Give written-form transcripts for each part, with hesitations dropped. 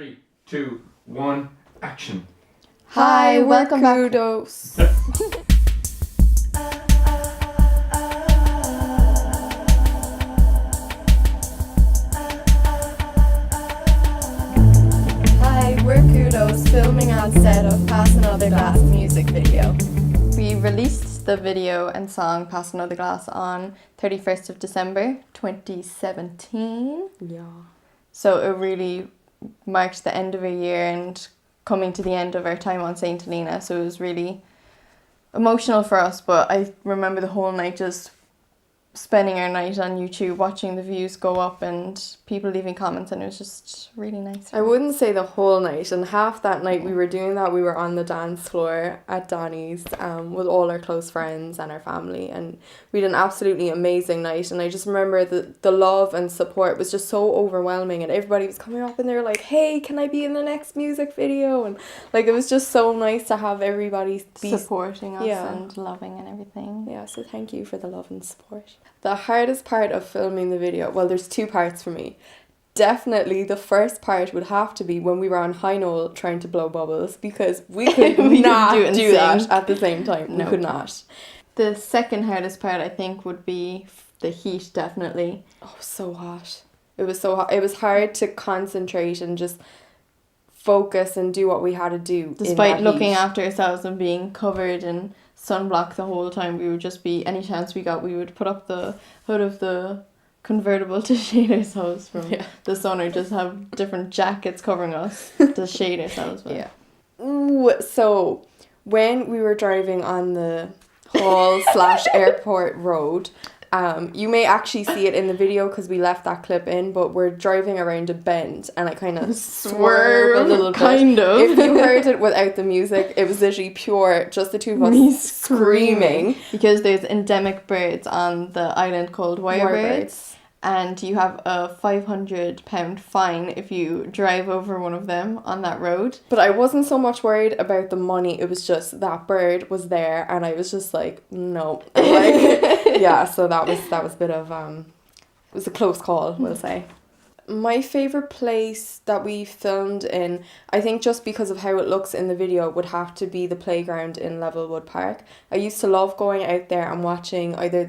3, 2, 1, action. Hi, welcome back. Kudos. Hi, we're Kudos, filming on set of Pass Another Glass music video. We released the video and song Pass Another Glass on 31st of December 2017. Yeah. So it really marked the end of a year and coming to the end of our time on St Helena. So it was really emotional for us, but I remember the whole night just spending our night on YouTube watching the views go up and people leaving comments, and it was just really nice. I wouldn't say the whole night, and half that night we were doing that. We were on the dance floor at Donny's with all our close friends and our family, and we had an absolutely amazing night. And I just remember the love and support was just so overwhelming, and everybody was coming up and they were like, hey, can I be in the next music video? And like, it was just so nice to have everybody be supporting us and loving and everything. Yeah, so thank you for the love and support. The hardest part of filming the video, well, there's two parts for me. Definitely the first part would have to be when we were on High Knoll trying to blow bubbles, because we could not do that at the same time. No. We could not. The second hardest part, I think, would be the heat, definitely. Oh, so hot. It was so hot. It was hard to concentrate and just focus and do what we had to do. Despite looking after ourselves and being covered in sunblock the whole time, we would just be, any chance we got, we would put up the hood of the convertible to shade ourselves from the sun, or just have different jackets covering us to shade ourselves with. Yeah. Ooh, so when we were driving on the Hall/airport road, you may actually see it in the video because we left that clip in, but we're driving around a bend and I kind of swerve a little bit. Kind of. If you heard it without the music, it was literally pure, just the two of us screaming. Because there's endemic birds on the island called wirebirds. And you have a £500 fine if you drive over one of them on that road. But I wasn't so much worried about the money. It was just that bird was there, and I was just like, no. Like, yeah. So that was a bit of it was a close call, we'll say. My favorite place that we filmed in, I think just because of how it looks in the video, would have to be the playground in Levelwood Park. I used to love going out there and watching either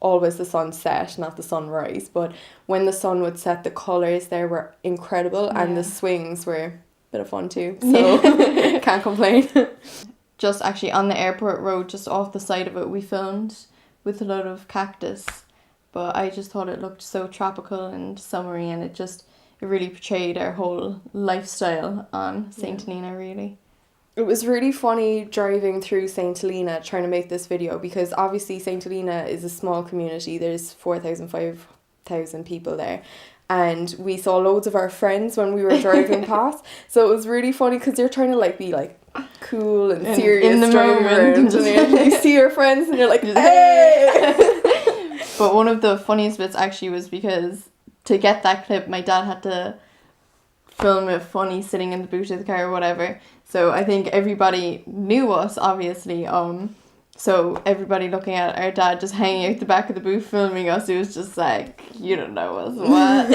always the sunset, not the sunrise, but when the sun would set, the colours there were incredible, and the swings were a bit of fun too, so can't complain. Just actually on the airport road, just off the side of it, we filmed with a lot of cactus, but I just thought it looked so tropical and summery, and it really portrayed our whole lifestyle on St Helena, really. It was really funny driving through St Helena trying to make this video, because obviously St Helena is a small community. There's 4,000, 5,000 people there. And we saw loads of our friends when we were driving past. So it was really funny because you're trying to be cool and serious in the driving moment. And you see your friends and you're like, hey! But one of the funniest bits actually was because to get that clip, my dad had to film it funny sitting in the boot of the car or whatever. So I think everybody knew us, obviously. So everybody looking at our dad just hanging out the back of the booth filming us, it was just like, you don't know us, what?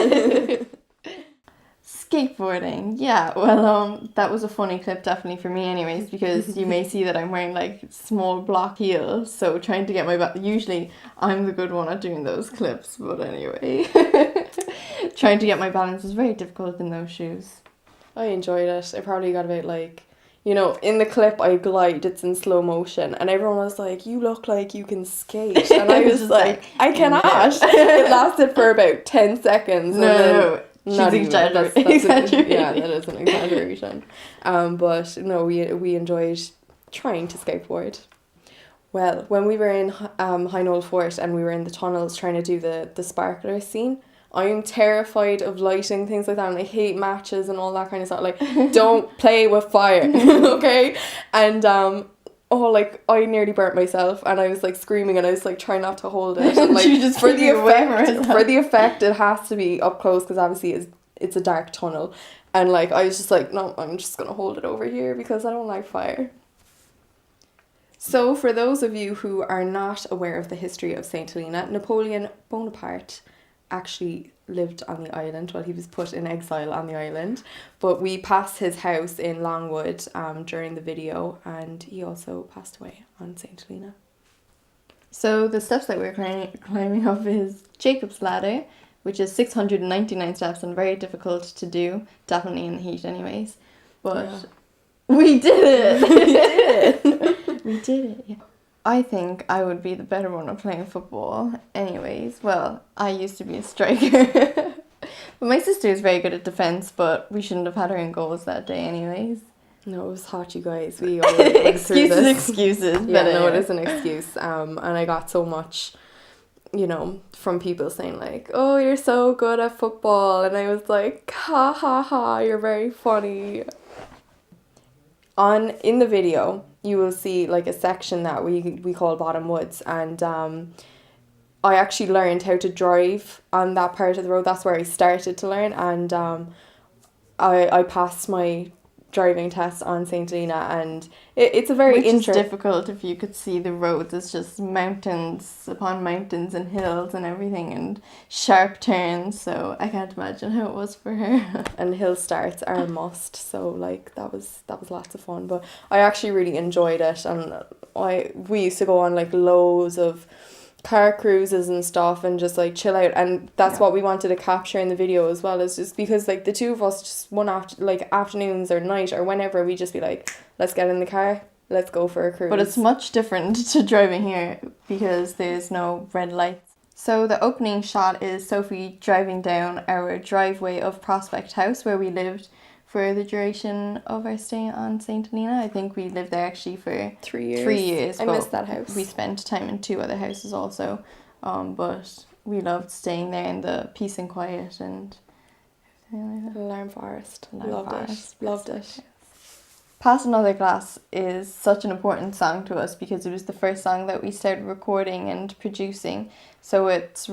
Skateboarding, yeah. Well, that was a funny clip definitely for me anyways, because you may see that I'm wearing small block heels, so trying to get my usually I'm the good one at doing those clips, but anyway. Trying to get my balance is very difficult in those shoes. I enjoyed it. I probably got about in the clip I glide, it's in slow motion, and everyone was like, you look like you can skate, and I was like, I cannot. It lasted for about 10 seconds. No. She's exaggerating. Yeah, that is an exaggeration. But no, we enjoyed trying to skateboard. Well, when we were in High Knoll Fort and we were in the tunnels trying to do the sparkler scene, I am terrified of lighting, things like that, and I hate matches and all that kind of stuff. Don't play with fire, okay? And I nearly burnt myself, and I was screaming, and I was trying not to hold it. And, you just for the effect, it has to be up close because obviously it's a dark tunnel, and I was just no, I'm just gonna hold it over here because I don't like fire. So for those of you who are not aware of the history of St Helena, Napoleon Bonaparte actually lived on the island. Well, he was put in exile on the island, but we passed his house in Longwood during the video, and he also passed away on St Helena. So the steps that we're climbing up is Jacob's Ladder, which is 699 steps and very difficult to do, definitely in the heat anyways. But we did it! We did it! We did it, yeah. I think I would be the better one at playing football anyways. Well, I used to be a striker. But my sister is very good at defence, but we shouldn't have had her in goals that day anyways. No, it was hot, you guys. We all went through this. Excuses. Yeah, but no, it is an excuse. And I got so much, you know, from people saying like, oh, you're so good at football. And I was like, ha ha ha, you're very funny. In the video, you will see like a section that we call Bottom Woods, and I actually learned how to drive on that part of the road. That's where I started to learn, and I passed my driving test on St Helena, and it's a very interesting. Which is difficult if you could see the roads. It's just mountains upon mountains and hills and everything, and sharp turns. So I can't imagine how it was for her. And hill starts are a must. So like that was lots of fun. But I actually really enjoyed it, and we used to go on like loads of car cruises and stuff and just like chill out, and that's what we wanted to capture in the video as well, is just because like the two of us just afternoons or night or whenever, we just be like, let's get in the car, let's go for a cruise. But it's much different to driving here because there's no red lights. So the opening shot is Sophie driving down our driveway of Prospect House, where we lived for the duration of our stay on St Helena. I think we lived there actually for 3 years. 3 years. I missed that house. We spent time in 2 other houses also, but we loved staying there in the peace and quiet and Alarm Forest. Loved it. Pass Another Glass is such an important song to us because it was the first song that we started recording and producing. So it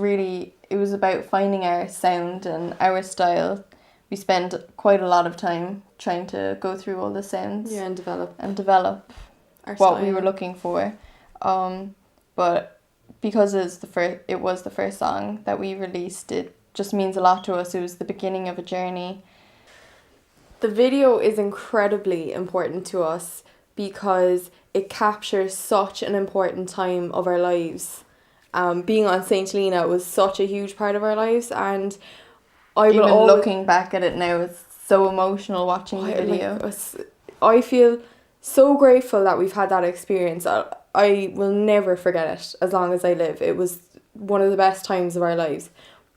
was about finding our sound and our style. We spent quite a lot of time trying to go through all the sounds. Yeah, and develop our what style. we were looking for. But because it was the first song that we released, it just means a lot to us. It was the beginning of a journey. The video is incredibly important to us because it captures such an important time of our lives. Being on St Helena was such a huge part of our lives, and looking back at it now, it's so emotional watching the video. I feel so grateful that we've had that experience. I will never forget it as long as I live. It was one of the best times of our lives.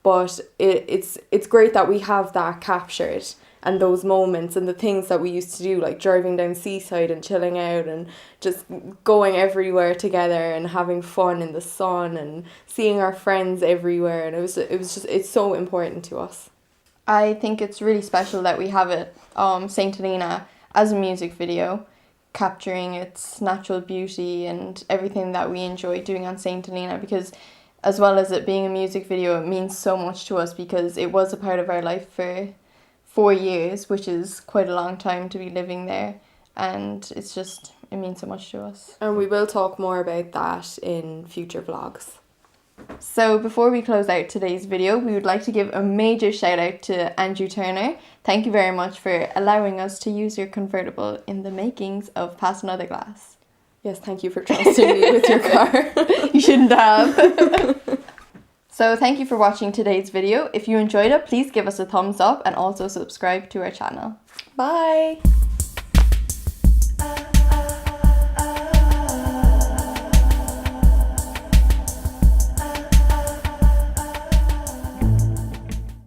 But it's great that we have that captured, and those moments and the things that we used to do, like driving down Seaside and chilling out and just going everywhere together and having fun in the sun and seeing our friends everywhere, and it's so important to us. I think it's really special that we have it, St Helena, as a music video, capturing its natural beauty and everything that we enjoy doing on St Helena, because as well as it being a music video, it means so much to us because it was a part of our life for 4 years, which is quite a long time to be living there, and it means so much to us. And we will talk more about that in future vlogs. So before we close out today's video, we would like to give a major shout out to Andrew Turner. Thank you very much for allowing us to use your convertible in the makings of Pass Another Glass. Yes, thank you for trusting me with your car. You shouldn't have. So thank you for watching today's video. If you enjoyed it, please give us a thumbs up and also subscribe to our channel. Bye!